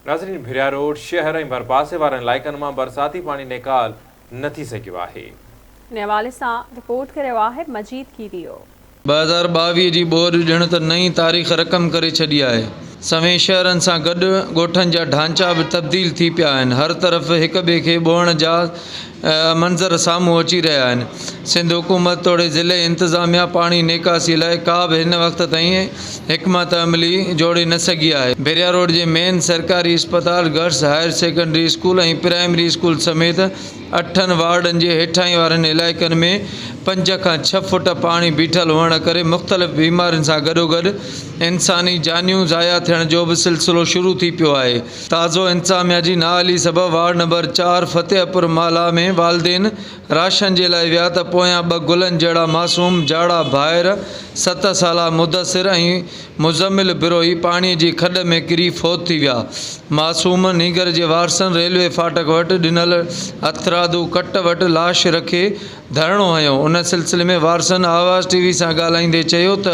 नाज़रीन, भिरिया रोड शहर ऐं भरपासे वारनि इलाइक़नि मां बरसाती पाणी निकाल न थी सघियो आहे। इन हवाले सां रिपोर्ट करियो आहे मजीद कीरियो। 2022 जी ॿोर ॼण त नई तारीख़ रक़म करे छॾी आहे। सवें शहरनि सां गॾु ॻोठनि जा ढांचा बि तब्दील थी पिया आहिनि। हर तरफ़ हिक ॿिए खे ॿोअण जा मंज़र साम्हूं अची रहिया आहिनि। सिंध हुकूमत तोड़े ज़िले इंतिज़ामिया पाणी निकासी लाइ का बि हिन वक़्त ताईं हिकमत अमली जोड़े न सघी आहे। भिरिया रोड जे मेन सरकारी अस्पताल, गर्ल्स हायर सेकेंडरी स्कूल ऐं प्राइमरी स्कूल समेत 8 वार्डनि जे हेठाहीं वारनि इलाइक़नि में 5 खां 6 फुट पाणी बीठल हुअण करे मुख़्तलिफ़ बीमारियुनि सां गॾोगॾु इंसानी जानियूं ज़ाया थियण जो बि सिलसिलो शुरू थी पियो आहे। ताज़ो इंतिज़ामिया जी नाअहली सबबि वार्ड नंबर 4 फतेहपुर माला में वालदेन राशन जे लाइ विया त पोयां 2 गुलनि जहिड़ा मासूम जाड़ा ॿाहिरि 7 साला मुदसिर ऐं मुज़म्मिल बिरोही पाणीअ जी खॾ में किरी फ़ौत थी विया। मासूम नीगर जे वारसनि रेलवे फाटक वटि ॾिनल हथरादू कट वटि लाश रखे धरणो हयो। उन सिलसिले में वारसनि आवाज़ टीवी सां ॻाल्हाईंदे चयो त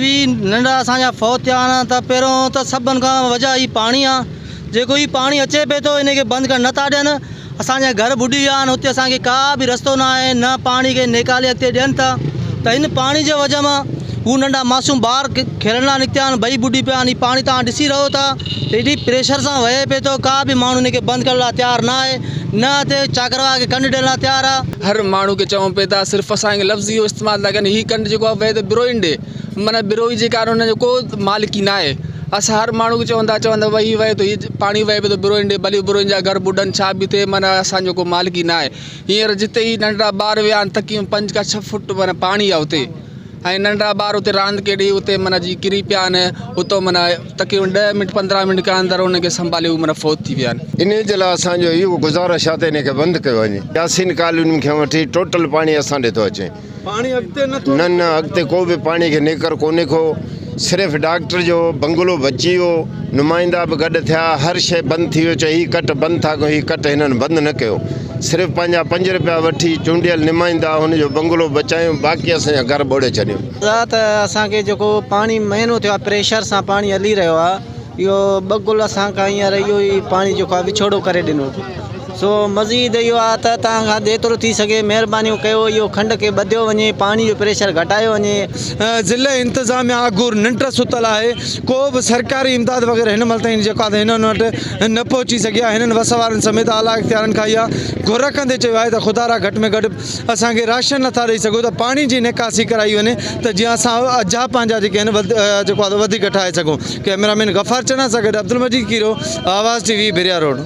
भी नंढा असांजा फ़ौत थिया आहिनि त पहिरों त सभिनि खां वजह ही पाणी आहे। जेको ही पाणी अचे पियो थो इनखे बंदि करणु नथा ॾियनि। असांजा घर बुॾी विया आहिनि, हुते असांखे का बि रस्तो न आहे, न पाणी खे निकाले अॻिते ॾियनि था। त हिन पाणी जे वजह मां हू नंढा मासूम ॿार खेलण लाइ निकिता आहिनि, ॿई बुॾी पिया आहिनि। पाणी तव्हां ॾिसी रहो था एॾी प्रेशर सां वहे पियो थो, का बि माण्हू हिनखे बंदि करण लाइ तयारु न आहे, न हिते चाकरवा खे कंड ॾियण लाइ तयारु आहे। हर माण्हू खे चऊं पिया था, सिर्फ़ु असांखे लफ़्ज़ इहो इस्तेमालु था कनि, हीअ कंड जेको आहे वहे त बिरोई ॾे, माना बिरोई जे कारण हुनजो को मालिकी न आहे। असां हर माण्हू खे चवंदा भई वहे थो, हीअ पाणी वहे पियो थो बिरोई ॾे, भली बिरोइन जा घर ॿुॾनि छा बि थिए, माना असांजो को मालिकी न आहे। हींअर जिते ही नंढड़ा ॿार विया आहिनि तकियूं 5 खां 6 फुट माना पाणी आहे हुते, ऐं नंढड़ा ॿार हुते रांदि केॾी हुते माना जी किरी पिया आहिनि। हुतो माना तकियूं 10 मिंट 15 मिंट खां अंदरि हुनखे संभाले हू माना फ़ौत थी विया आहिनि। इन जे लाइ असांजो इहो गुज़ारिश आहे त इनखे बंदि कयो वञे। यासीन कॉलोनी खे वठी टोटल पाणी असां ॾे थो अचे। पाणी अॻिते न अॻिते को बि पाणी खे निकर कोन्हे को। सिर्फ़ु डॉक्टर जो बंगलो बची वियो, नुमाइंदा बि गॾु थिया, हर शइ बंदि थी वियो। चई हीअ कट बंदि था कयो, हीअ कट हिननि बंदि न कयो। सिर्फ़ु पंहिंजा 5 रुपया वठी चूंडियल नुमाइंदा हुनजो बंगलो बचायूं, बाक़ी असांजा घर ॿोड़े छॾियूं। त असांखे जेको पाणी महीनो थियो आहे प्रेशर सां पाणी हली रहियो आहे, इहो 2 गुल असांखां हींअर इहो ई पाणी जेको आहे विछोड़ो करे ॾिनो। सो मज़ीद इहो आहे त तव्हां खां जेतिरो थी सघे महिरबानी कयो, इहो खंड खे ॿधियो वञे, पाणी जो प्रेशर घटायो वञे। ज़िले इंतिज़ामिया अघुर निंड सुतल आहे। को बि सरकारी इमदाद वग़ैरह हिन महिल ताईं जेको आहे हिननि वटि न पहुची सघी आहे। हिननि वस वारनि समेत आला इख़्तियारनि खां इहा घुर कंदे चयो आहे त ख़ुदा रा घटि में घटि असांखे राशन नथा ॾेई सघूं त पाणी जी निकासी कराई वञे, त जीअं असां अजा पंहिंजा जेके आहिनि जेको आहे वधीक ठाहे सघूं। कैमरामैन गफ़ार चना सां गॾु अब्दुल मजीद कीरो, आवाज़ टीवी, भिरिया रोड।